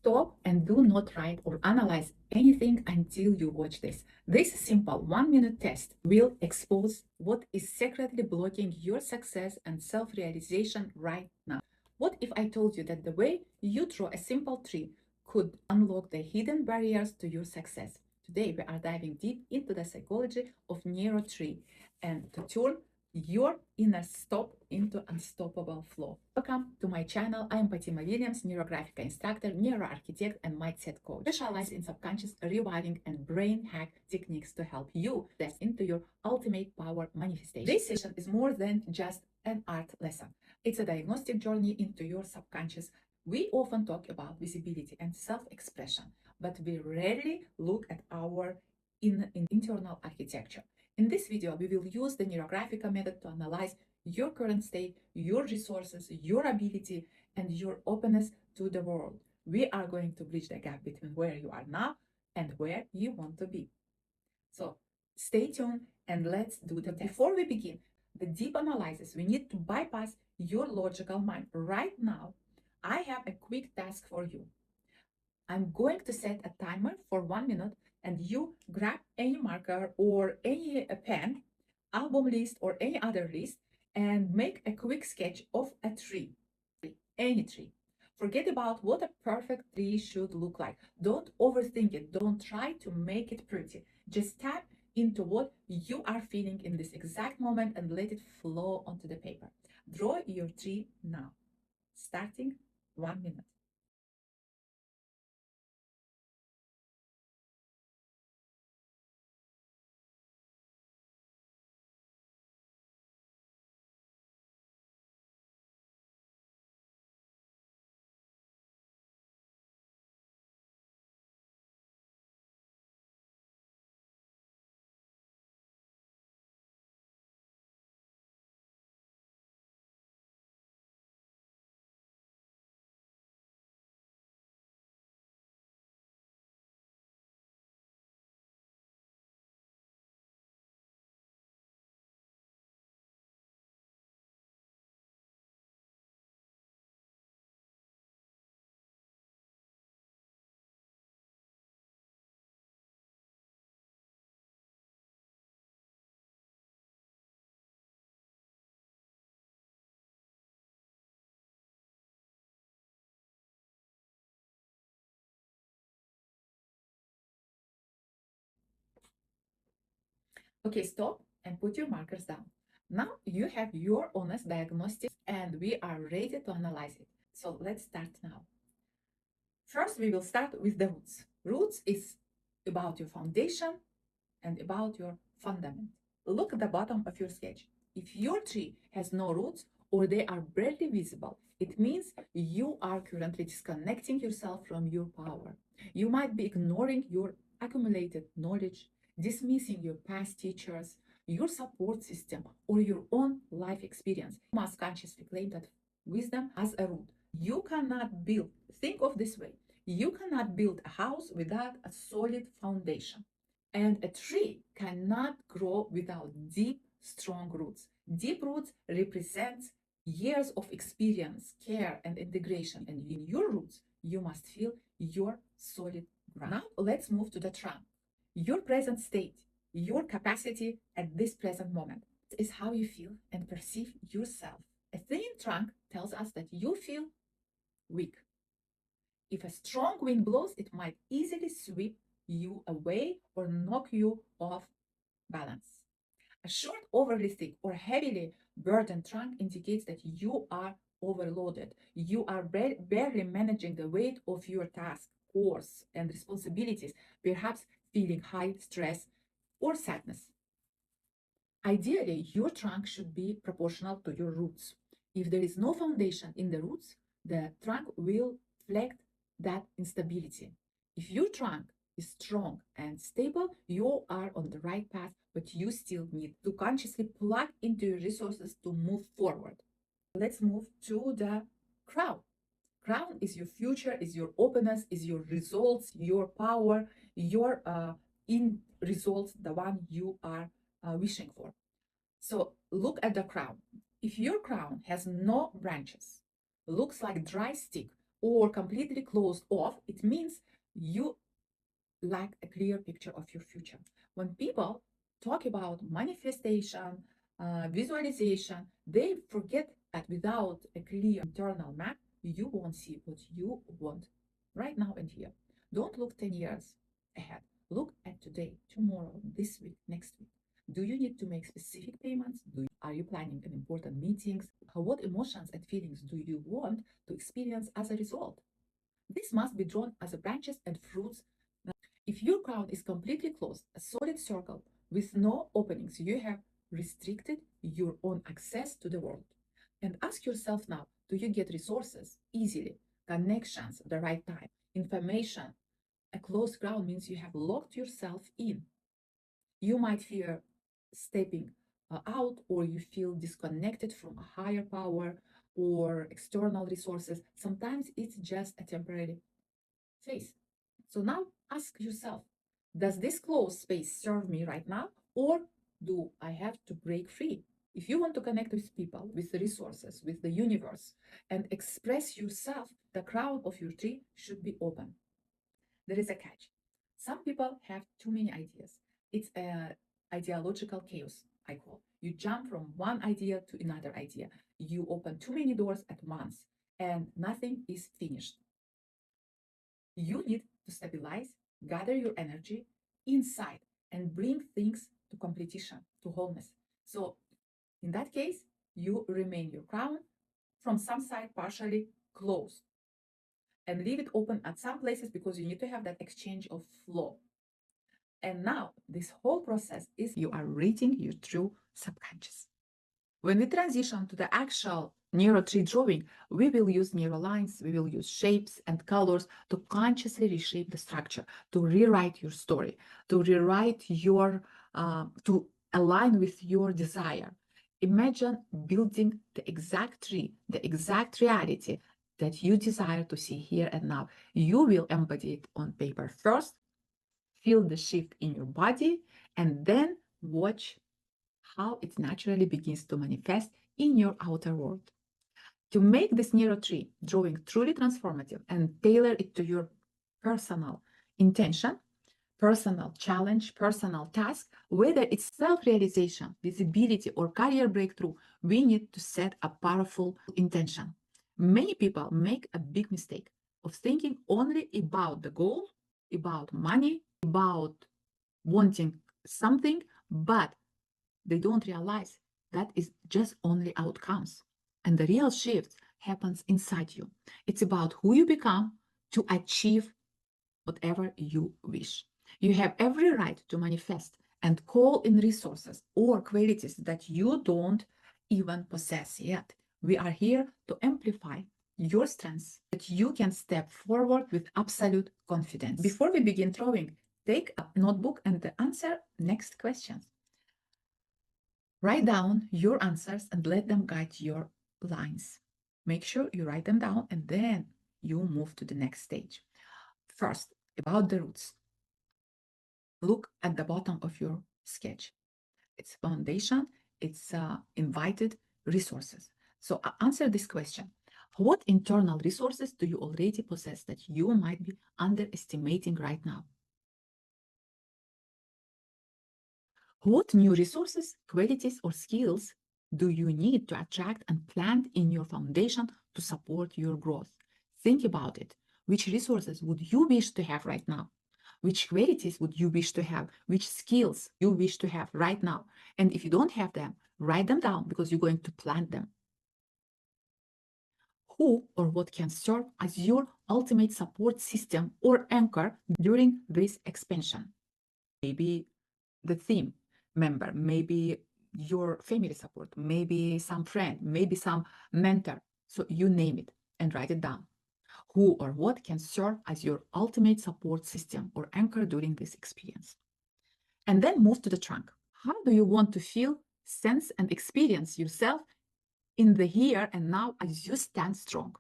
Stop and do not write or analyze anything until you watch this. This simple 1-minute test will expose what is secretly blocking your success and self-realization right now. What if I told you that the way you draw a simple tree could unlock the hidden barriers to your success? Today, we are diving deep into the psychology of NeuroTree and to turn your inner stop into unstoppable flow. Welcome to my channel. I am Fatima Williams, neurographic instructor, neuroarchitect, and mindset coach, specialized in subconscious rewiring and brain hack techniques to help you step into your ultimate power manifestation. This session is more than just an art lesson. It's a diagnostic journey into your subconscious. We often talk about visibility and self-expression, but we rarely look at our internal architecture. In this video, we will use the neurographic method to analyze your current state, your resources, your ability, and your openness to the world. We are going to bridge the gap between where you are now and where you want to be. So stay tuned and let's do the test. Before we begin the deep analysis, we need to bypass your logical mind. Right now, I have a quick task for you. I'm going to set a timer for 1 minute, and you grab any marker or any pen, album list or any other list, and make a quick sketch of a tree, any tree. Forget about what a perfect tree should look like. Don't overthink it. Don't try to make it pretty. Just tap into what you are feeling in this exact moment and let it flow onto the paper. Draw your tree now, starting 1 minute. Okay, stop and put your markers down. Now you have your honest diagnostic and we are ready to analyze it. So let's start now. First, we will start with the roots. Roots is about your foundation and about your fundament. Look at the bottom of your sketch. If your tree has no roots or they are barely visible, it means you are currently disconnecting yourself from your power. You might be ignoring your accumulated knowledge, dismissing your past teachers, your support system, or your own life experience. You must consciously claim that wisdom has a root. You cannot build, think of this way, you cannot build a house without a solid foundation. And a tree cannot grow without deep, strong roots. Deep roots represent years of experience, care, and integration. And in your roots, you must feel your solid ground. Now, let's move to the trunk. Your present state, your capacity at this present moment is how you feel and perceive yourself. A thin trunk tells us that you feel weak. If a strong wind blows, it might easily sweep you away or knock you off balance. A short, overly thick, or heavily burdened trunk indicates that you are overloaded. You are barely managing the weight of your task, course, and responsibilities, perhaps feeling high stress or sadness. Ideally, your trunk should be proportional to your roots. If there is no foundation in the roots, the trunk will reflect that instability. If your trunk is strong and stable, you are on the right path, but you still need to consciously plug into your resources to move forward. Let's move to the crown. Crown is your future, is your openness, is your results, your power, your in results, the one you are wishing for. So look at the crown. If your crown has no branches, looks like dry stick, or completely closed off, it means you lack a clear picture of your future. When people talk about manifestation, visualization, they forget that without a clear internal map, you won't see what you want right now and here. Don't look 10 years ahead. Look at today, tomorrow, this week, next week. Do you need to make specific payments? Are you planning an important meetings? What emotions and feelings do you want to experience as a result? This must be drawn as a branches and fruits. If your crown is completely closed, a solid circle with no openings, you have restricted your own access to the world. And ask yourself now, do you get resources easily, connections at the right time, information? A closed crown means you have locked yourself in. You might fear stepping out, or you feel disconnected from a higher power or external resources. Sometimes it's just a temporary phase. So now ask yourself, does this closed space serve me right now, or do I have to break free? If you want to connect with people, with the resources, with the universe, and express yourself, the crown of your tree should be open. There is a catch. Some people have too many ideas. It's a ideological chaos, I call. You jump from one idea to another idea. You open too many doors at once, and nothing is finished. You need to stabilize, gather your energy inside, and bring things to completion, to wholeness. So, in that case, you remain your crown from some side partially closed and leave it open at some places because you need to have that exchange of flow. And now, this whole process is you are reading your true subconscious. When we transition to the actual NeuroTree drawing, we will use neurolines, we will use shapes and colors to consciously reshape the structure, to rewrite your story, to rewrite your, to align with your desire. Imagine building the exact tree, the exact reality that you desire to see here and now. You will embody it on paper first, feel the shift in your body, and then watch how it naturally begins to manifest in your outer world. To make this NeuroTree drawing truly transformative and tailor it to your personal intention, personal challenge, personal task, whether it's self-realization, visibility, or career breakthrough, we need to set a powerful intention. Many people make a big mistake of thinking only about the goal, about money, about wanting something, but they don't realize that is just only outcomes. And the real shift happens inside you. It's about who you become to achieve whatever you wish. You have every right to manifest and call in resources or qualities that you don't even possess yet. We are here to amplify your strengths that you can step forward with absolute confidence. Before we begin drawing, take a notebook and answer next questions. Write down your answers and let them guide your lines. Make sure you write them down and then you move to the next stage. First, about the roots. Look at the bottom of your sketch. It's foundation, it's invited resources. So answer this question. What internal resources do you already possess that you might be underestimating right now? What new resources, qualities, or skills do you need to attract and plant in your foundation to support your growth? Think about it. Which resources would you wish to have right now? Which qualities would you wish to have? Which skills you wish to have right now? And if you don't have them, write them down because you're going to plant them. Who or what can serve as your ultimate support system or anchor during this expansion? Maybe the team member, maybe your family support, maybe some friend, maybe some mentor. So you name it and write it down. Who or what can serve as your ultimate support system or anchor during this experience? And then move to the trunk. How do you want to feel, sense, and experience yourself in the here and now as you stand strong?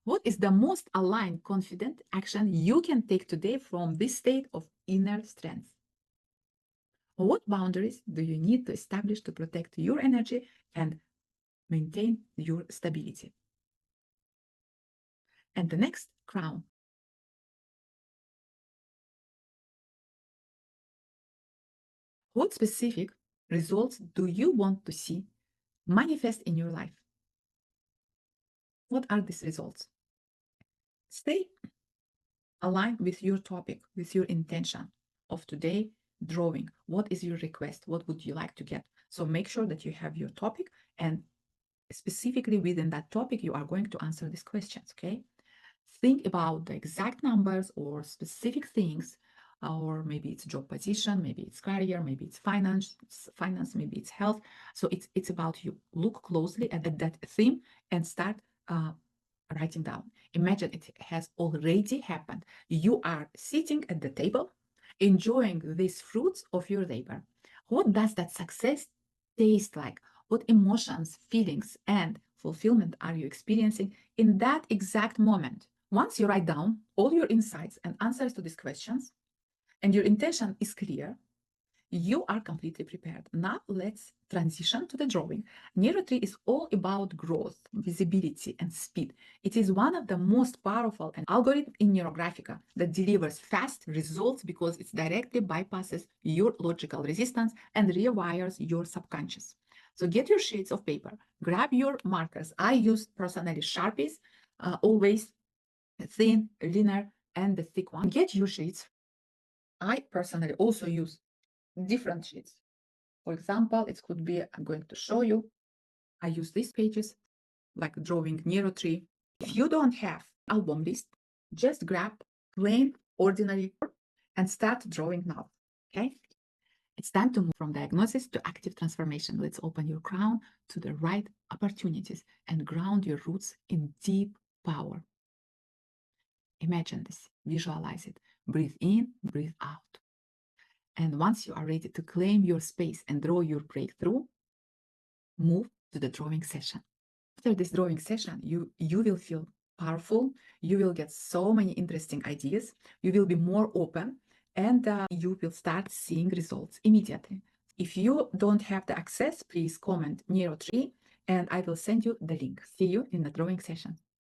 What is the most aligned, confident action you can take today from this state of inner strength? What boundaries do you need to establish to protect your energy and maintain your stability? And the next, crown. What specific results do you want to see manifest in your life? What are these results? Stay aligned with your topic, with your intention of today drawing. What is your request? What would you like to get? So make sure that you have your topic, and specifically within that topic, you are going to answer these questions, okay? Think about the exact numbers or specific things, or maybe it's job position, maybe it's career, maybe it's finance, maybe it's health. So it's about you. Look closely at that theme and start writing down. Imagine it has already happened. You are sitting at the table, enjoying these fruits of your labor. What does that success taste like? What emotions, feelings, and fulfillment are you experiencing in that exact moment? Once you write down all your insights and answers to these questions, and your intention is clear, you are completely prepared. Now let's transition to the drawing. NeuroTree is all about growth, visibility, and speed. It is one of the most powerful and algorithm in Neurographica that delivers fast results because it directly bypasses your logical resistance and rewires your subconscious. So get your sheets of paper, grab your markers. I use personally Sharpies, always thin, linear, and the thick one. Get your sheets. I personally also use different sheets. For example, it could be, I'm going to show you, I use these pages like drawing NeuroTree. If you don't have album list, just grab plain, ordinary, and start drawing now, okay? It's time to move from diagnosis to active transformation. Let's open your crown to the right opportunities and ground your roots in deep power. Imagine this, visualize it, breathe in, breathe out. And once you are ready to claim your space and draw your breakthrough, move to the drawing session. After this drawing session, you will feel powerful, you will get so many interesting ideas, you will be more open, and you will start seeing results immediately. If you don't have the access, please comment NeuroTree and I will send you the link. See you in the drawing session.